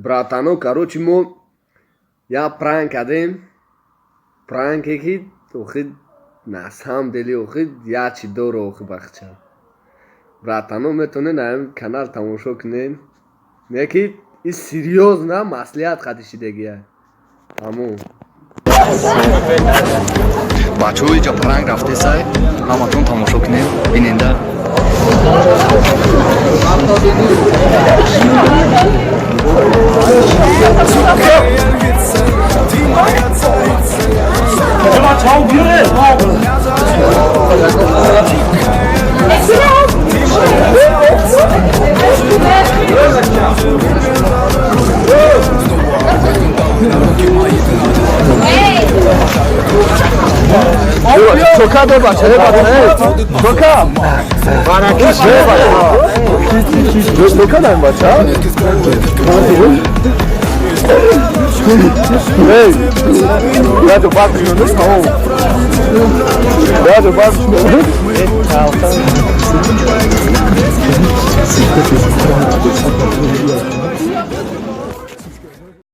Братано, короче, мы я пранк кардем. Пранке ки охи на самом деле охи я чи доро охи бахча. Братано, метоне на канал тамошо кунем. Неки ис серьезно маслиҳат хадишидагия. Аму. бачаҳо иҷо пранк рафтесай, ҳаматон тамошо кунем, биненда. Çoka da bak, şeye bak, çoka. Bana ki şeye bak. Ne kadar maç ha? Hey, ya da bakmıyorsunuz, tamam. Ya da bakmıyorsunuz. Evet,